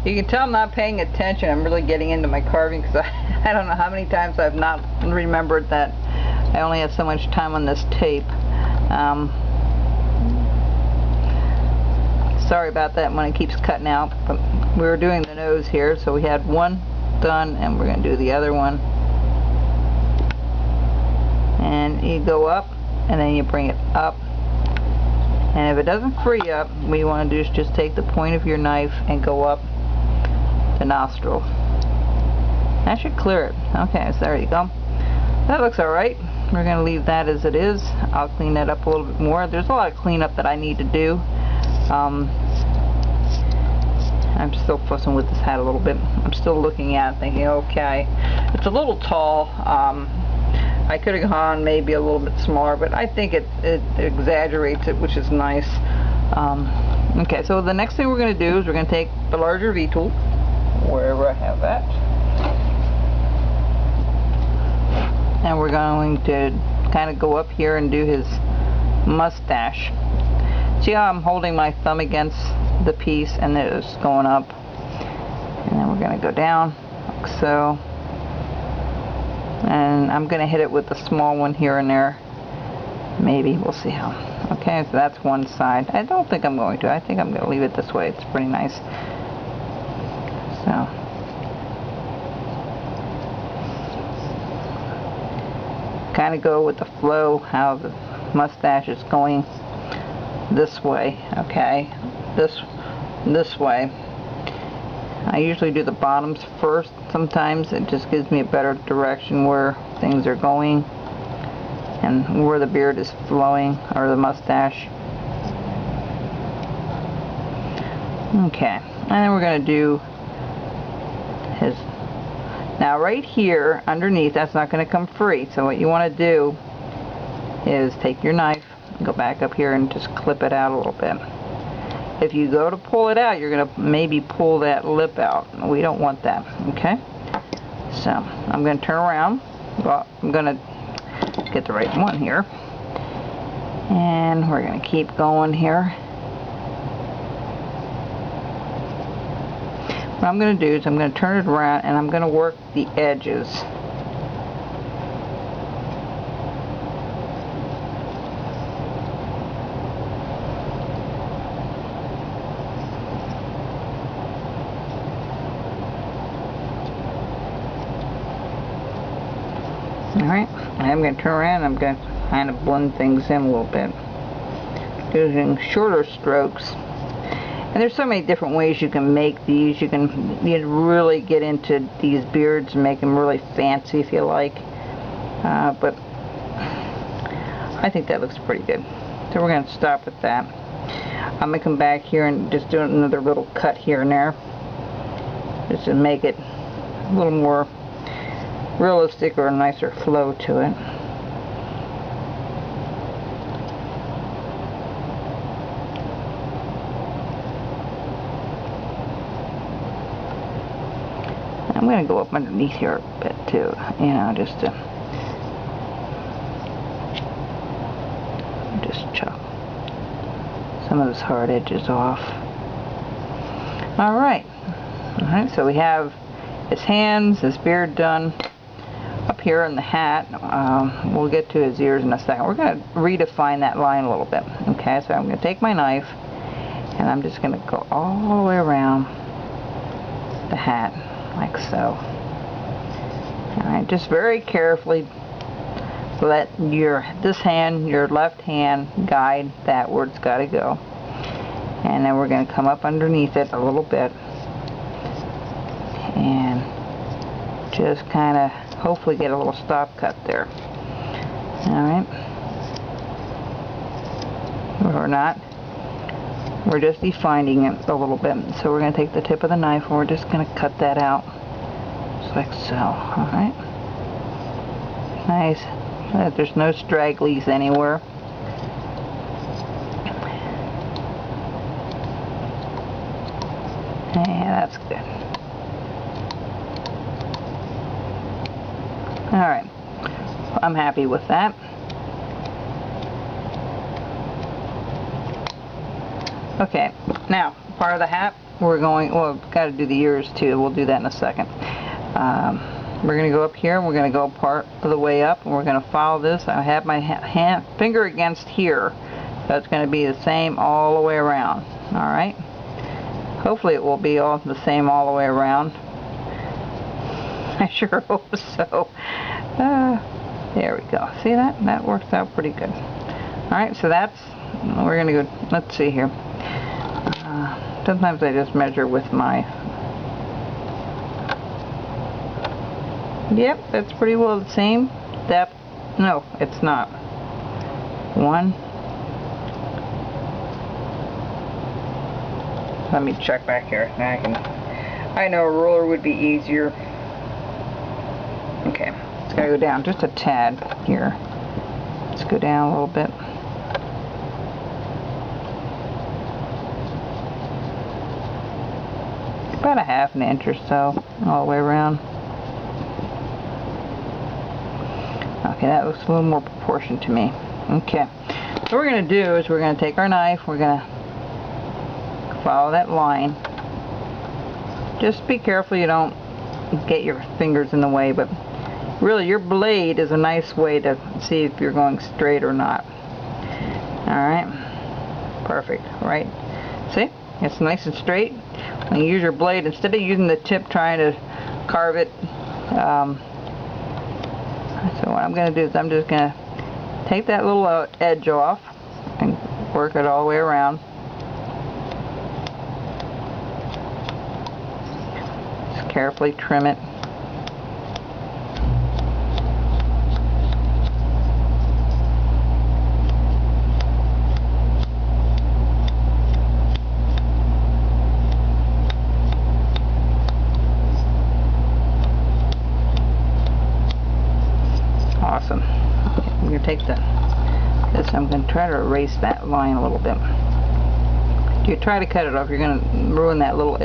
You can tell I'm not paying attention. I'm really getting into my carving because I don't know how many times I've not remembered that I only have so much time on this tape. Sorry about that when it keeps cutting out, but we were doing the nose here, so we had one done and we're going to do the other one. And you go up and then you bring it up, and if it doesn't free up, what you want to do is just take the point of your knife and go up the nostril. That should clear it. Okay, so there you go. That looks alright. We're going to leave that as it is. I'll clean that up a little bit more. There's a lot of cleanup that I need to do. I'm still fussing with this hat a little bit. I'm still looking at it thinking, okay, it's a little tall. I could have gone maybe a little bit smaller, but I think it exaggerates it, which is nice. Okay, so the next thing we're going to do is we're going to take the larger V-tool, wherever I have that, and we're going to kind of go up here and do his mustache. See how I'm holding my thumb against the piece and it's going up, and then we're going to go down like so, and I'm going to hit it with the small one here and there, maybe, we'll see how. Okay, so that's one side. I don't think I'm going to. I think I'm going to leave it this way. It's pretty nice. So kind of go with the flow, how the mustache is going this way. Okay, this way. I usually do the bottoms first. Sometimes it just gives me a better direction where things are going and where the beard is flowing, or the mustache. Okay, and then we're going to do his. Now right here underneath, that's not going to come free, so what you want to do is take your knife, go back up here and just clip it out a little bit. If you go to pull it out, you're going to maybe pull that lip out. We don't want that, okay? So I'm going to turn around. Well, I'm going to get the right one here. And we're going to keep going here. What I'm going to do is I'm going to turn it around and I'm going to work the edges. Alright, I'm going to turn around and I'm going to kind of blend things in a little bit, using shorter strokes. And there's so many different ways you can make these. You can really get into these beards and make them really fancy if you like. But I think that looks pretty good. So we're going to stop with that. I'm going to come back here and just do another little cut here and there, just to make it a little more realistic or a nicer flow to it. I'm going to go up underneath here a bit too, you know, just to chop some of those hard edges off. Alright, so we have his hands, his beard done. Up here in the hat, we'll get to his ears in a second. We're going to redefine that line a little bit. Okay, so I'm going to take my knife and I'm just going to go all the way around the hat, like so. Alright, just very carefully let this hand, your left hand, guide that where it's got to go. And then we're going to come up underneath it a little bit and just kind of hopefully get a little stop cut there. Alright. Or not. We're just defining it a little bit. So we're going to take the tip of the knife and we're just going to cut that out. Just like so. Alright. Nice. There's no stragglies anywhere. Yeah, that's good. Alright, I'm happy with that. Okay, now, part of the hat, we're going, well, got to do the ears too. We'll do that in a second. We're going to go up here. We're going to go part of the way up, and we're going to follow this. I have my finger against here, so it's going to be the same all the way around. All right. Hopefully it will be all the same all the way around. I sure hope so. There we go. See that? That works out pretty good. All right. So that's. We're going to go. Let's see here. Sometimes I just measure with my. Yep, that's pretty well the same depth. No, it's not. One. Let me check back here. Now I know a ruler would be easier. Okay, it's gotta go down just a tad here. Let's go down a little bit. About a ½ inch or so all the way around. Okay, that looks a little more proportioned to me. Okay, so what we're going to do is we're going to take our knife, we're going to follow that line. Just be careful you don't get your fingers in the way, but really your blade is a nice way to see if you're going straight or not. Alright, perfect, right? See, it's nice and straight. When you use your blade, instead of using the tip trying to carve it, so what I'm going to do is I'm just going to take that little edge off and work it all the way around. Just carefully trim it. Awesome. I'm going to take this, I'm going to try to erase that line a little bit. If you try to cut it off, you're going to ruin that little